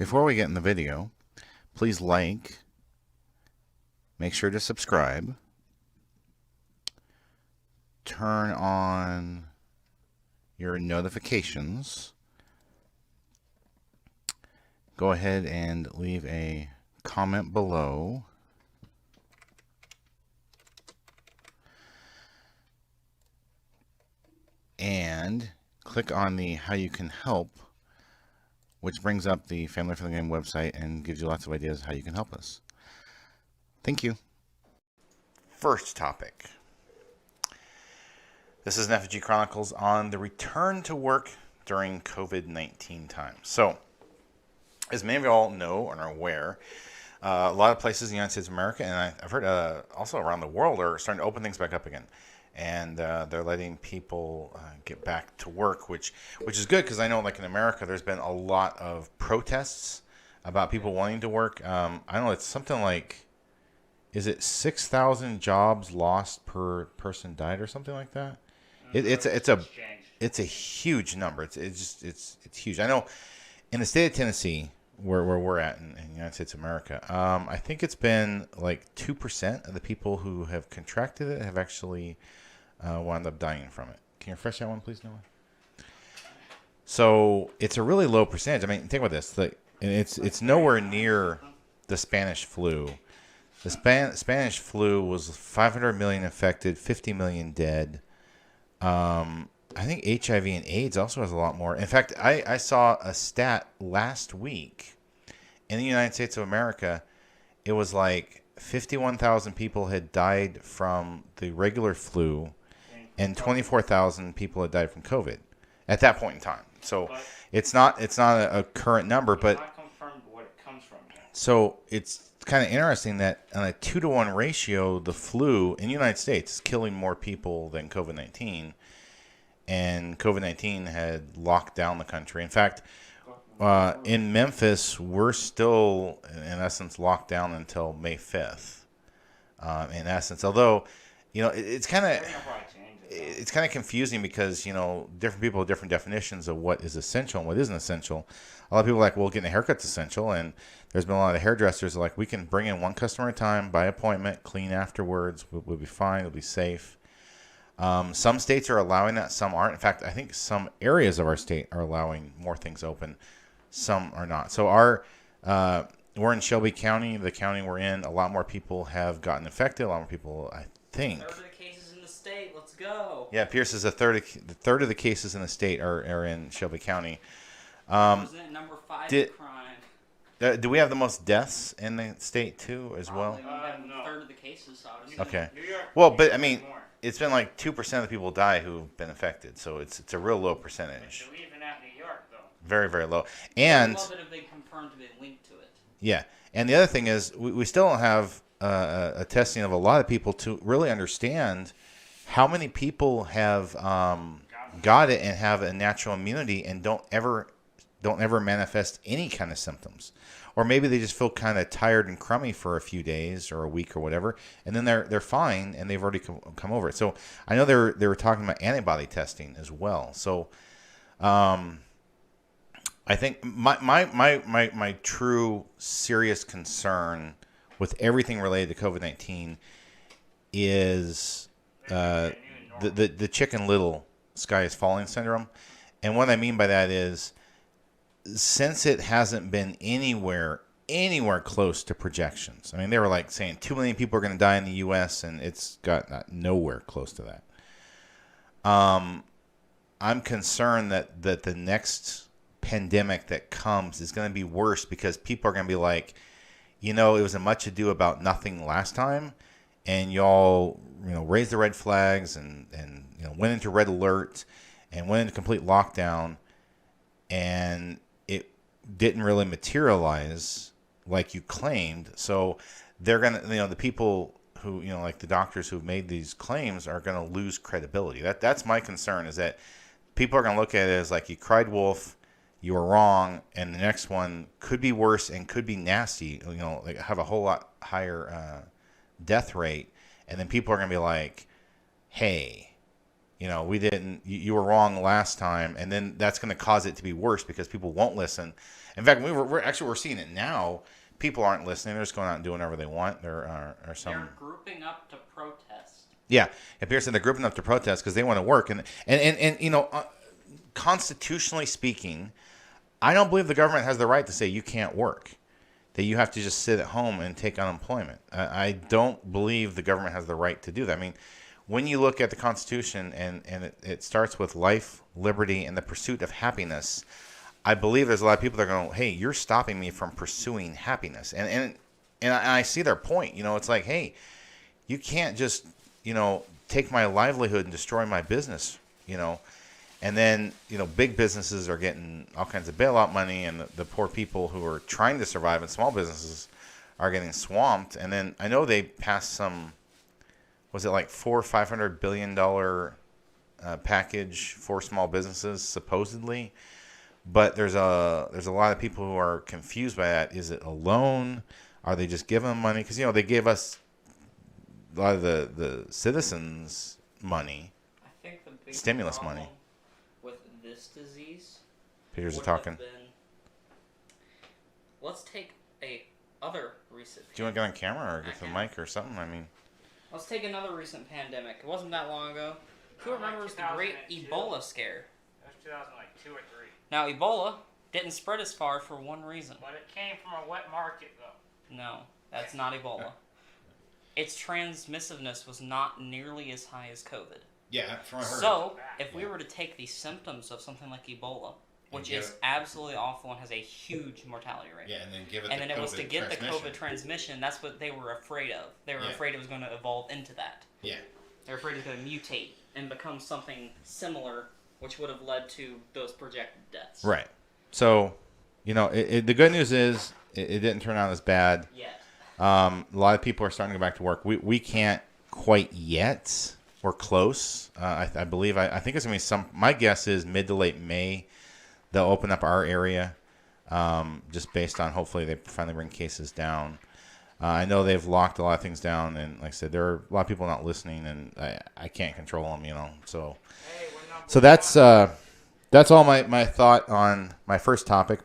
Before we get in the video, please like, make sure to subscribe, turn on your notifications, go ahead and leave a comment below, and click on the How You Can Help, which brings up the Family Friendly Game website and gives you lots of ideas how you can help us. Thank you. First topic. This is an FFG Chronicles on the return to work during COVID-19 times. So, as many of you all know and are aware, a lot of places in the United States of America, and I've heard also around the world, are starting to open things back up again. And they're letting people get back to work, which is good, because I know, like in America, there's been a lot of protests about people wanting to work. I don't know, it's something like, is it 6,000 jobs lost per person died or something like that? It's a huge number. It's huge. I know in the state of Tennessee, where we're at in the United States of America, I think it's been like 2% of the people who have contracted it have actually wound up dying from it. Can you refresh that one, please, Noah? So it's a really low percentage. I mean, think about this. It's nowhere near the Spanish flu. The Spanish flu was 500 million infected, 50 million dead. I think HIV and AIDS also has a lot more. In fact, I saw a stat last week in the United States of America. It was like 51,000 people had died from the regular flu, and 24,000 people had died from COVID at that point in time. So it's not a current number, but not confirmed what it comes from. So it's kind of interesting that on a 2-to-1 ratio, the flu in the United States is killing more people than COVID-19, and COVID-19 had locked down the country. In fact, in Memphis, we're still in essence locked down until May 5th. In essence, although it's kind of confusing, because different people have different definitions of what is essential and what isn't essential. A lot of people are like, well, getting a haircut's essential, and there's been a lot of hairdressers like, we can bring in one customer at a time by appointment, clean afterwards, we'll be fine, it'll be safe. Some states are allowing that, some aren't. In fact, I think some areas of our state are allowing more things open, some are not. So we're in Shelby County, the county we're in. A lot more people have gotten infected. A lot more people, I think. Third of the cases in the state. Let's go. Yeah, Pierce is the third of the cases in the state are in Shelby County. Wasn't it number 5 in crime? Do we have the most deaths in the state too, as well? We have No. a third of the cases, obviously. Okay. New York. Well, but I mean, more. it's been like 2% of the people die who've been infected, so it's a real low percentage. They're leaving out New York, though. Very, very low. And I love it if they confirmed to be linked to it. yeah, and the other thing is we still don't have a testing of a lot of people to really understand how many people have got it and have a natural immunity and don't ever manifest any kind of symptoms. Or maybe they just feel kind of tired and crummy for a few days or a week or whatever, and then they're fine and they've already come over it. So I know they were talking about antibody testing as well. So I think my true serious concern with everything related to COVID-19 is the Chicken Little sky is falling syndrome. And what I mean by that is, since it hasn't been anywhere close to projections. I mean, they were like saying 2 million people are going to die in the U.S., and it's got nowhere close to that. I'm concerned that the next pandemic that comes is going to be worse, because people are going to be like, it was a much ado about nothing last time, and y'all, raised the red flags and went into red alert and went into complete lockdown, and it didn't really materialize like you claimed. So they're going to, the people who, like the doctors who've made these claims are going to lose credibility. That's my concern, is that people are going to look at it as like, you cried wolf, you were wrong, and the next one could be worse and could be nasty, like have a whole lot higher death rate. And then people are going to be like, hey, we didn't, you were wrong last time. And then that's going to cause it to be worse because people won't listen. In fact, we're seeing it now. People aren't listening. They're just going out and doing whatever they want. They're grouping up to protest. Yeah, it appears that they're grouping up to protest because they want to work. And constitutionally speaking, I don't believe the government has the right to say you can't work, that you have to just sit at home and take unemployment. I don't believe the government has the right to do that. I mean, when you look at the Constitution and it starts with life, liberty, and the pursuit of happiness, I believe there's a lot of people that are going, hey, you're stopping me from pursuing happiness. And I see their point. It's like, hey, you can't just, take my livelihood and destroy my business, And then, big businesses are getting all kinds of bailout money, and the poor people who are trying to survive in small businesses are getting swamped. And then I know they passed some, was it like $400 or $500 billion package for small businesses, supposedly. But there's a lot of people who are confused by that. Is it a loan? Are they just giving them money? Because, they gave us a lot of the citizens money, I think the big stimulus money. With this disease, Peters are talking. Let's take a other recent. Do you want to get on camera or get the mic or something? I mean, let's take another recent pandemic. It wasn't that long ago. Who remembers the great Ebola scare? That was 2002 or 3. Now, Ebola didn't spread as far for one reason. But it came from a wet market, though. No, that's not Ebola. Its transmissiveness was not nearly as high as COVID. yeah, from what I heard. So, if we were to take the symptoms of something like Ebola, which is absolutely awful and has a huge mortality rate. Yeah, and then give it and then the it was COVID to get the transmission. COVID transmission, that's what they were afraid of. They were afraid it was going to evolve into that. Yeah. They were afraid it was going to mutate and become something similar, which would have led to those projected deaths. Right. So, the good news is it didn't turn out as bad. Yet. A lot of people are starting to go back to work. We can't quite yet. We're close. I believe. I think it's going to be my guess is mid to late May, they'll open up our area, just based on hopefully they finally bring cases down. I know they've locked a lot of things down, and like I said, there are a lot of people not listening, and I can't control them, So, Hey, so that's all my thought on my first topic.